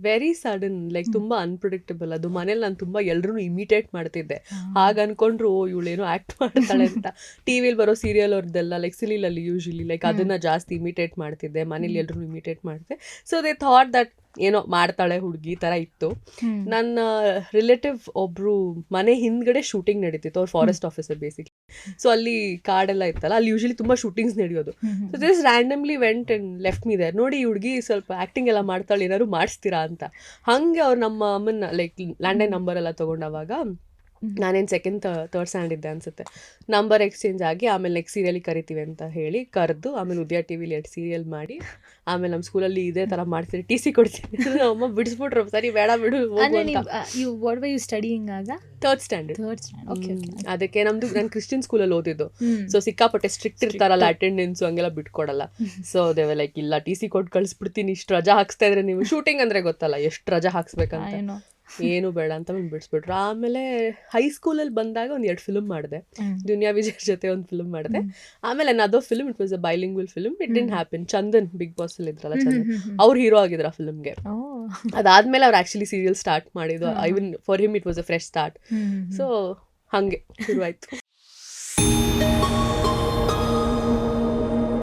Very sudden, like ತುಂಬಾ unpredictable. ಅದು ಮನೇಲಿ ನಾನು ತುಂಬಾ ಎಲ್ರು ಇಮಿಟೇಟ್ ಮಾಡ್ತಿದ್ದೆ. ಹಾಗ ಅನ್ಕೊಂಡ್ರು ಇವಳೇನೋ ಆಕ್ಟ್ ಮಾಡ್ತಾಳೆ ಅಂತ. ಟಿವಿಲಿ ಬರೋ ಸೀರಿಯಲ್ ಅವ್ರದ್ದೆಲ್ಲ ಲೈಕ್ ಸಿಲಿಲಲ್ಲಿ ಯೂಶಲಿ ಲೈಕ್ ಅದನ್ನ ಜಾಸ್ತಿ ಇಮಿಟೇಟ್ ಮಾಡ್ತಿದ್ದೆ, ಮನೇಲಿ ಎಲ್ರು ಇಮಿಟೇಟ್ ಮಾಡ್ತಿದ್ದೆ. ಸೊ ದೇ ಥಾಟ್ ದಟ್ ಏನೋ ಮಾಡ್ತಾಳೆ ಹುಡುಗಿ ಥರ ಇತ್ತು. ನನ್ನ ರಿಲೇಟಿವ್ ಒಬ್ರು ಮನೆ ಹಿಂದ್ಗಡೆ ಶೂಟಿಂಗ್ ನಡೀತಿತ್ತು, ಅವ್ರು ಫಾರೆಸ್ಟ್ ಆಫೀಸರ್ ಬೇಸಿಕ್ಲಿ. ಸೊ ಅಲ್ಲಿ ಕಾಡೆಲ್ಲ ಇತ್ತಲ್ಲ, ಅಲ್ಲಿ ಯೂಶಲಿ ತುಂಬಾ ಶೂಟಿಂಗ್ಸ್ ನಡೆಯೋದು. So this randomly went and left me there. ನೋಡಿ ಈ ಹುಡುಗಿ ಸ್ವಲ್ಪ ಆಕ್ಟಿಂಗ್ ಎಲ್ಲ ಮಾಡ್ತಾಳೆ, ಏನಾದ್ರು ಮಾಡಿಸ್ತೀರಾ ಅಂತ. ಹಂಗೆ ಅವ್ರು ನಮ್ಮ ಅಮ್ಮನ ಲೈಕ್ ಲ್ಯಾಂಡ್ಲೈನ್ ನಂಬರ್ ಎಲ್ಲ ತಗೊಂಡವಾಗ ನಾನೇನು ಸೆಕೆಂಡ್ ಥರ್ಡ್ ಸ್ಟ್ಯಾಂಡ್ ಇದ್ದೆ ಅನ್ಸುತ್ತೆ, ನಂಬರ್ ಎಕ್ಸ್ಚೇಂಜ್ ಆಗಿ ಆಮೇಲೆ ನೆಕ್ಸ್ಟ್ ಸೀರಿಯಲಿಗೆ ಕರಿತೀವಿ ಅಂತ ಹೇಳಿ ಕರೆದು ಆಮೇಲೆ ಉದಯ ಟಿವಿಲಿ 2 ಸೀರಿಯಲ್ ಮಾಡಿ ಆಮೇಲೆ ನಮ್ಮ ಸ್ಕೂಲಲ್ಲಿ ಇದೇ ಥರ ಮಾಡ್ತೀರಿ, ಟಿ ಸಿ ಕೊಡ್ತೀನಿ. ನಮ್ಮ ಅಮ್ಮ ಬಿಡಿಸ್ಬಿಟ್ರು, ಸರಿ ಬೇಡ ಬಿಡು ಥರ್ಡ್ ಸ್ಟ್ಯಾಂಡರ್ಡ್. ಅದಕ್ಕೆ ನಮ್ದು ನಾನು ಕ್ರಿಶ್ಚಿಯನ್ ಸ್ಕೂಲಲ್ಲಿ ಓದಿದ್ದು. ಸೊ ಸಿಕ್ಕಾಪಟ್ಟೆ ಸ್ಟ್ರಿಕ್ಟ್ ಇರ್ತಾರಲ್ಲ, ಅಟೆಂಡೆನ್ಸ್ ಹಂಗೆಲ್ಲ ಬಿಟ್ಕೊಡಲ್ಲ. ಸೊ ದೇವ ಲೈಕ್ ಇಲ್ಲ ಟಿ ಸಿ ಕೊಟ್ಟು ಕಳಿಸ್ಬಿಡ್ತೀನಿ, ಇಷ್ಟು ರಜಾ ಹಾಕ್ಸ್ತಾ ಇದ್ರೆ ನೀವು. ಶೂಟಿಂಗ್ ಅಂದ್ರೆ ಗೊತ್ತಲ್ಲ ಎಷ್ಟು ರಜಾ ಹಾಕ್ಸ್ಬೇಕಂತ, ಏನು ಬೇಡ ಅಂತ ಬಿಡಿಸ್ಬಿಟ್ರು. ಆಮೇಲೆ ಹೈಸ್ಕೂಲಲ್ಲಿ ಬಂದಾಗ ಒಂದು 2 ಫಿಲ್ಮ್ ಮಾಡಿದೆ. ದುನಿಯಾ ವಿಜಯ್ ಜೊತೆ ಒಂದು ಫಿಲ್ಮ್ ಮಾಡಿದೆ. ಆಮೇಲೆ ಅದೋ film it was a bilingual film, it didn't happen. Chandan Bigg Boss ಅಲ್ಲಿ ಇದ್ರಲ್ಲ, ಚಂದನ್ ಅವ್ರು ಹೀರೋ ಆಗಿದ್ರು ಆ ಫಿಲ್ಮ್ಗೆ. ಅದಾದ್ಮೇಲೆ ಅವ್ರು ಆಕ್ಚುಲಿ ಸೀರಿಯಲ್ ಸ್ಟಾರ್ಟ್ ಮಾಡಿದ್ದು. Ivan for him it was a fresh start. So ಹಂಗೆ ಶುರುವಾಯ್ತು.